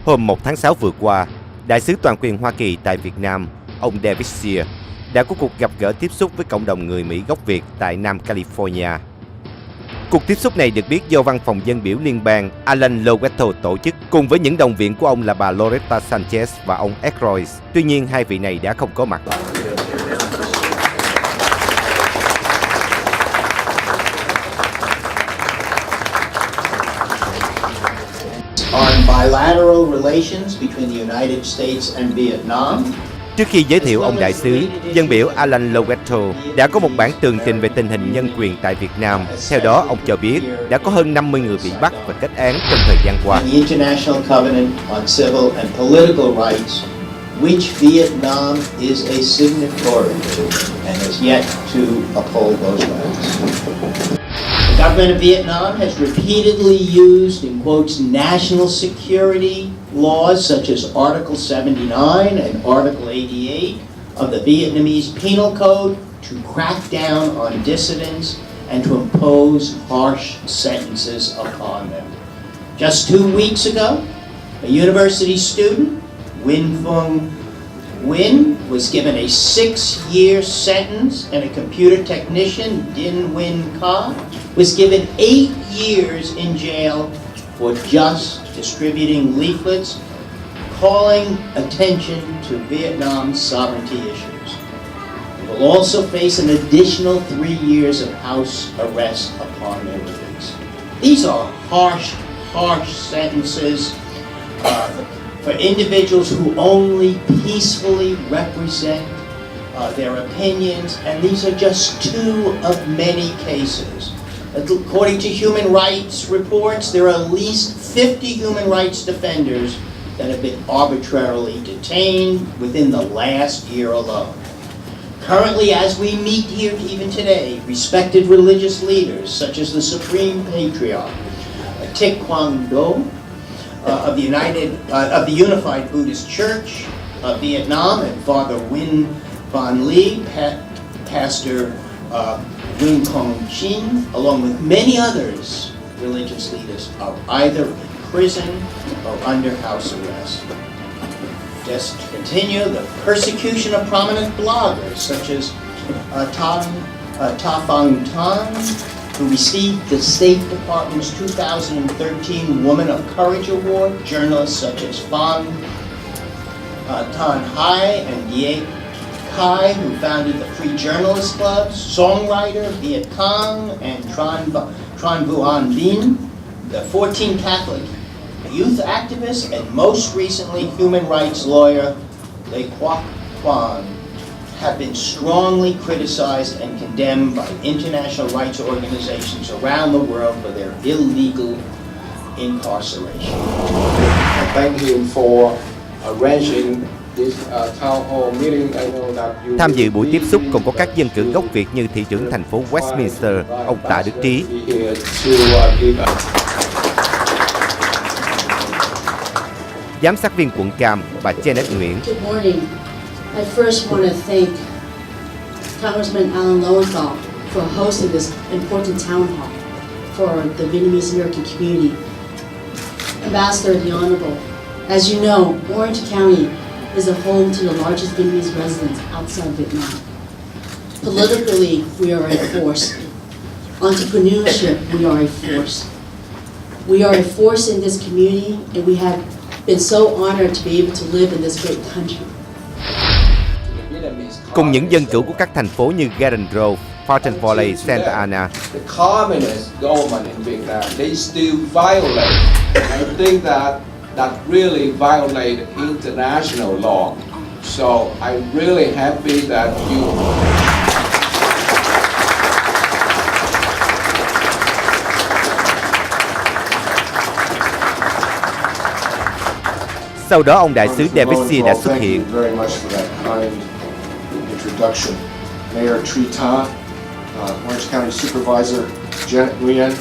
Hôm 1 tháng 6 vừa qua, Đại sứ toàn quyền Hoa Kỳ tại Việt Nam, ông David Shear, đã có cuộc gặp gỡ tiếp xúc với cộng đồng người Mỹ gốc Việt tại Nam California. Cuộc tiếp xúc này được biết do Văn phòng dân biểu liên bang Alan Loweto tổ chức cùng với những đồng viện của ông là bà Loretta Sanchez và ông Ed Royce. Tuy nhiên, hai vị này đã không có mặt. On bilateral relations between the United States and Vietnam. Trước khi giới thiệu ông đại sứ, dân biểu Alan Loweto đã có một bản tường trình về tình hình nhân quyền tại Việt Nam. Theo đó, ông cho biết đã có hơn 50 người bị bắt và kết án trong thời gian qua. The International Covenant on Civil and Political Rights, which Vietnam is a signatory to and has yet to uphold those rights. The government of Vietnam has repeatedly used, in quotes, national security laws such as Article 79 and Article 88 of the Vietnamese Penal Code to crack down on dissidents and to impose harsh sentences upon them. Just 2 weeks ago, a university student, Win Fung Win, was given a 6-year sentence, and a computer technician, Din Win Ka, was given 8 years in jail for just distributing leaflets calling attention to Vietnam's sovereignty issues. They will also face an additional 3 years of house arrest upon their release. These are harsh sentences for individuals who only peacefully represent their opinions, and these are just 2 of many cases. According to human rights reports, there are at least 50 human rights defenders that have been arbitrarily detained within the last year alone. Currently, as we meet here even today, respected religious leaders such as the Supreme Patriarch, Thich Quang Do, of the Unified Buddhist Church of Vietnam, and Father Nguyen Van Ly, Pastor Win Kong Chin, along with many others, religious leaders, are either in prison or under house arrest. Just to continue, the persecution of prominent bloggers such as Ta Phang Tan, who received the State Department's 2013 Woman of Courage Award, journalists such as Phang Tan Hai and Ye Kai, who founded the Free Journalists Club, songwriter Viet Cong and Tran Vuan Binh, the 14 Catholic youth activists, and most recently human rights lawyer Lê Quoc Quan, have been strongly criticized and condemned by international rights organizations around the world for their illegal incarceration. Thank you for arranging this town hall meeting. I know that you Tham dự buổi tiếp xúc còn có các dân cử gốc Việt như thị trưởng thành phố Westminster, ông Tạ Đức Trí. Giám sát viên quận Cam, bà Janet Nguyễn. Good morning. I first want to thank Congressman Alan Lowenthal for hosting this important town hall for the Vietnamese American community. Ambassador, the Honorable, as you know, Orange County is a home to the largest Vietnamese residents outside Vietnam. Politically, we are a force. Entrepreneurship, we are a force. We are a force in this community, and we have been so honored to be able to live in this great country. Cùng những dân cử của các thành phố như Garden Grove, Fountain Valley, Santa Ana. The communist government in Vietnam, they still violate. I think that really violate international law. So I'm really happy that you. Sau đó ông đại sứ David Shear đã xuất hiện. Introduction. Mayor Tri Ta, Orange County Supervisor Janet Nguyen,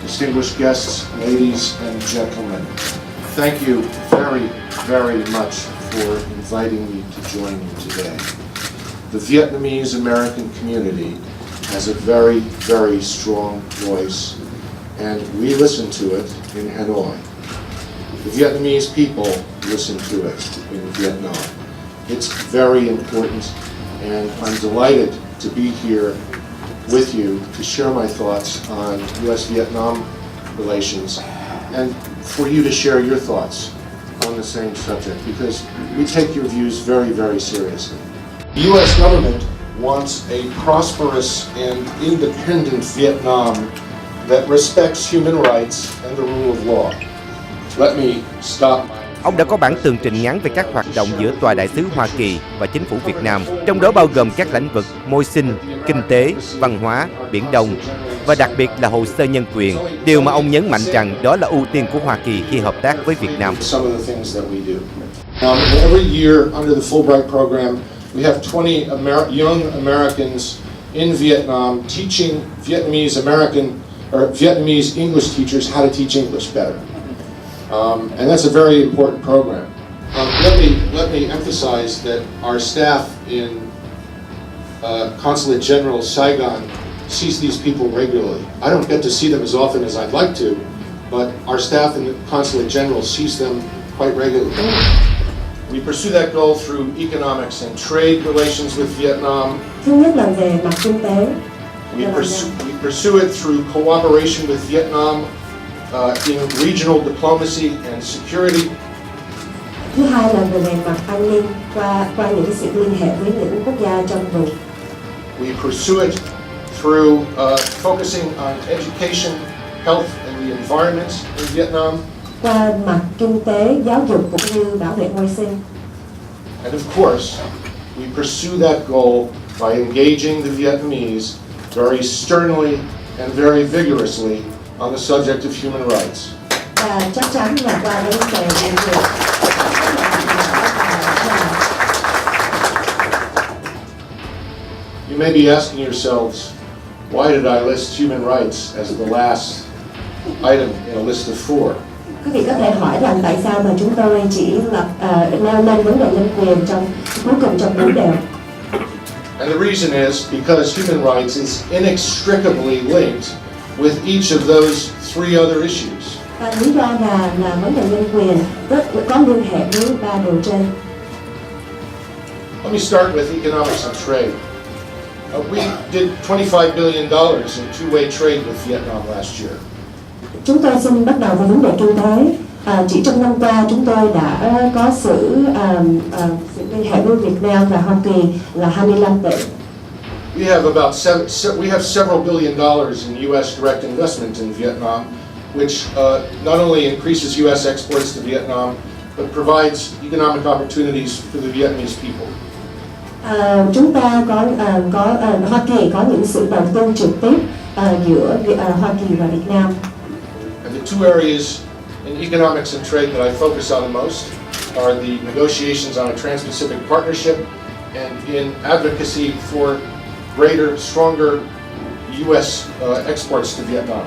distinguished guests, ladies and gentlemen. Thank you very much for inviting me to join you today. The Vietnamese American community has a very strong voice, and we listen to it in Hanoi. the Vietnamese people listen to it in Vietnam. It's very important, and I'm delighted to be here with you to share my thoughts on U.S.-Vietnam relations and for you to share your thoughts on the same subject, because we take your views very, very seriously. The U.S. government wants a prosperous and independent Vietnam that respects human rights and the rule of law. Let me stop my... Ông đã có bản tường trình ngắn về các hoạt động giữa Tòa Đại sứ Hoa Kỳ và Chính phủ Việt Nam, trong đó bao gồm các lĩnh vực môi sinh, kinh tế, văn hóa, Biển Đông và đặc biệt là hồ sơ nhân quyền. Điều mà ông nhấn mạnh rằng đó là ưu tiên của Hoa Kỳ khi hợp tác với Việt Nam. Every year under the Fulbright program, we have 20 young Americans in Vietnam teaching Vietnamese English teachers how to teach English better. And that's a very important program. Let me emphasize that our staff in Consulate General Saigon sees these people regularly. I don't get to see them as often as I'd like to, but our staff in the Consulate General sees them quite regularly. We pursue that goal through economics and trade relations with Vietnam. Thứ nhất là về mặt kinh tế. We pursue it through cooperation with Vietnam in regional diplomacy and security. Thứ hai là về mặt an ninh qua những cái sự liên hệ với những quốc gia trong vùng. We pursue it through focusing on education, health and the environment in Vietnam. Qua mặt kinh tế, giáo dục cũng như bảo vệ môi sinh. And of course, we pursue that goal by engaging the Vietnamese very sternly and very vigorously on the subject of human rights. Và chắc chắn là qua vấn đề nhân quyền. You may be asking yourselves, why did I list human rights as the last item in a list of 4? Quý vị có thể hỏi rằng tại sao mà chúng tôi chỉ nêu lên vấn đề nhân quyền cuối cùng trong biểu đề. And the reason is because human rights is inextricably linked with each of those 3 other issues. Và lý do là vấn đề nhân quyền có liên hệ với 3 điều trên. Let me start with economics and trade. We did $25 billion in two-way trade with Vietnam last year. Chúng tôi xin bắt đầu với vấn đề kinh tế. Chỉ trong năm qua chúng tôi đã có sự liên hệ với Việt Nam và Hoa Kỳ là 25 tỷ. We have several billion dollars in U.S. direct investment in Vietnam, which not only increases U.S. exports to Vietnam, but provides economic opportunities for the Vietnamese people. Chúng ta Hoa Kỳ có những sự đầu tư trực tiếp giữa Hoa Kỳ và Việt Nam. And the two areas in economics and trade that I focus on the most are the negotiations on a Trans-Pacific partnership and in advocacy for greater, stronger U.S. Exports to Vietnam.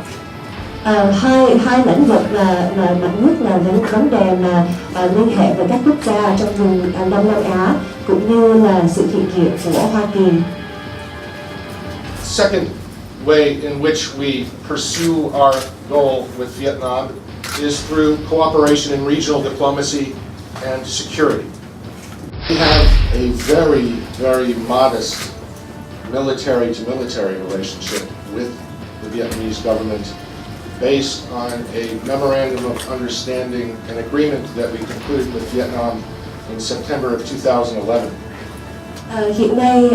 Hai lĩnh vực là mạnh nhất là vấn đề mà liên hệ với các quốc gia trong vùng Đông Nam Á cũng như là sự hiện diện của Hoa Kỳ. Second way in which we pursue our goal with Vietnam is through cooperation in regional diplomacy and security. We have a very, very modest military-to-military relationship with the Vietnamese government based on a memorandum of understanding, an agreement that we concluded with Vietnam in September of 2011. Hiện nay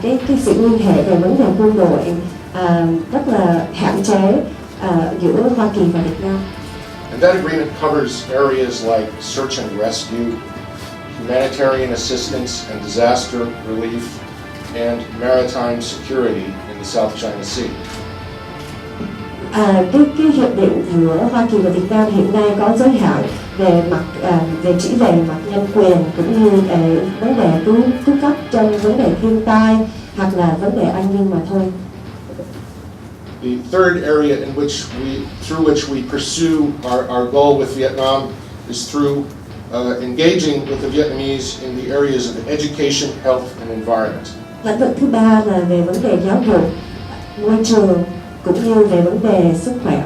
cái sự liên hệ về vấn đề quân đội rất là hạn chế giữa Hoa Kỳ và Việt Nam. And that agreement covers areas like search and rescue, humanitarian assistance and disaster relief, and maritime security in the South China Sea. Cái hiệp định giữa Hoa Kỳ và Việt Nam hiện nay có giới hạn về mặt nhân quyền cũng như vấn đề cứu cấp trong vấn đề thiên tai hoặc là vấn đề an ninh mà thôi. The third area through which we pursue our goal with Vietnam is through engaging with the Vietnamese in the areas of education, health and environment. Lĩnh vực thứ ba là về vấn đề giáo dục, môi trường cũng như về vấn đề sức khỏe.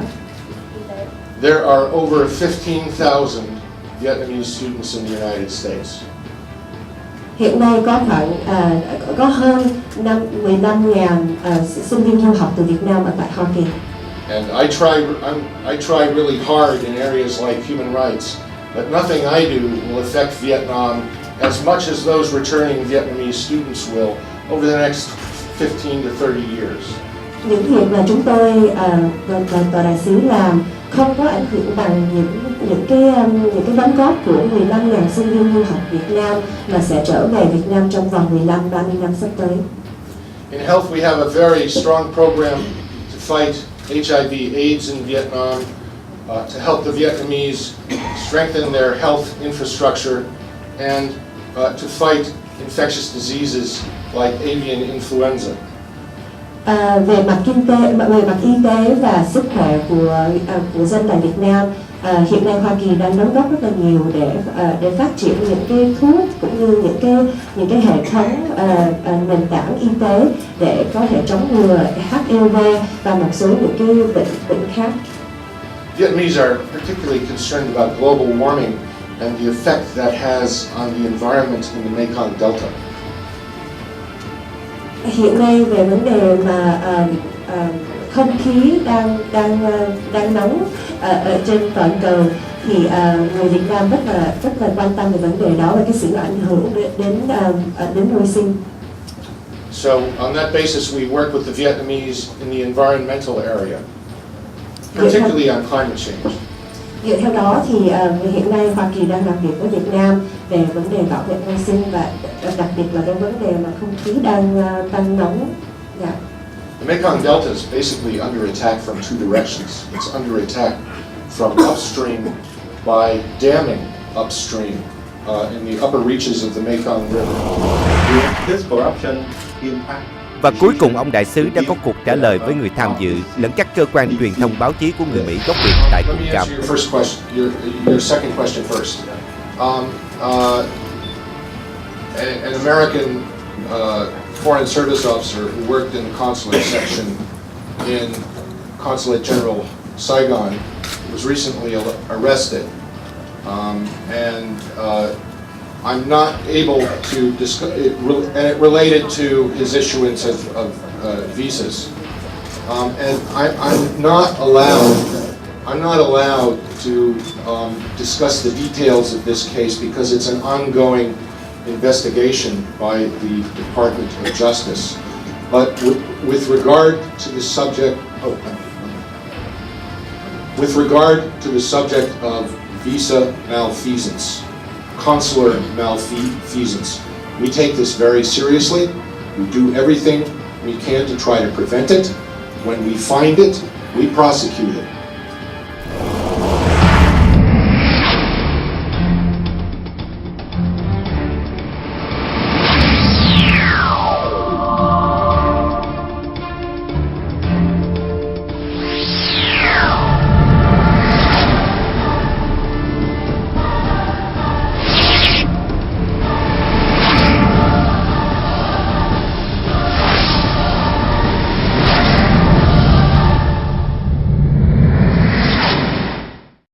There are over 15,000 Vietnamese students in the United States. Hiện nay có khoảng có hơn 15.000 sinh viên du học từ Việt Nam ở tại Hoa Kỳ. And I try really hard in areas like human rights, but nothing I do will affect Vietnam as much as those returning Vietnamese students will over the next 15 to 30 years. Những việc mà chúng tôi tòa đại sứ làm không có ảnh hưởng bằng những cái đóng góp của 15.000 sinh viên du học Việt Nam mà sẽ trở về Việt Nam trong vòng 15-30 năm sắp tới. In health, we have a very strong program to fight HIV/AIDS in Vietnam, to help the Vietnamese strengthen their health infrastructure, and to fight infectious diseases like avian influenza. Về mặt y tế và sức khỏe của dân tại Việt Nam, hiện nay Hoa Kỳ đang đóng góp rất là nhiều để phát triển những cái thuốc cũng như những cái hệ thống nền tảng y tế để có thể chống ngừa HIV và một số những cái bệnh khác. Vietnamese are particularly concerned about global warming and the effect that has on the environment in the Mekong Delta. Hiện nay về vấn đề mà không khí đang nóng ở trên toàn cầu thì người Việt Nam rất là quan tâm về vấn đề đó và cái sự ảnh hưởng đến môi sinh. So on that basis, we work with the Vietnamese in the environmental area, particularly on climate change. Dựa theo đó thì hiện nay Hoa Kỳ đang làm việc với Việt Nam về vấn đề bảo vệ môi sinh và đặc biệt là cái vấn đề mà không khí đang tăng nóng. Yeah. The Mekong Delta is basically under attack from two directions. It's under attack from upstream by damming upstream in the upper reaches of the Mekong River. This corruption impact. Và cuối cùng ông đại sứ đã có cuộc trả lời với người tham dự lẫn các cơ quan truyền thông báo chí của người Mỹ gốc Việt tại Let Cuộc me gặp. answer your first question, your second question first. An American foreign service officer who worked in the consulate section in Consulate General Saigon was recently arrested, and I'm not able to discuss it, and it related to his issuance of visas, and I'm not allowed to discuss the details of this case because it's an ongoing investigation by the Department of Justice. But with regard to the subject, of visa malfeasance, consular malfeasance, we take this very seriously. We do everything we can to try to prevent it. When we find it, we prosecute it.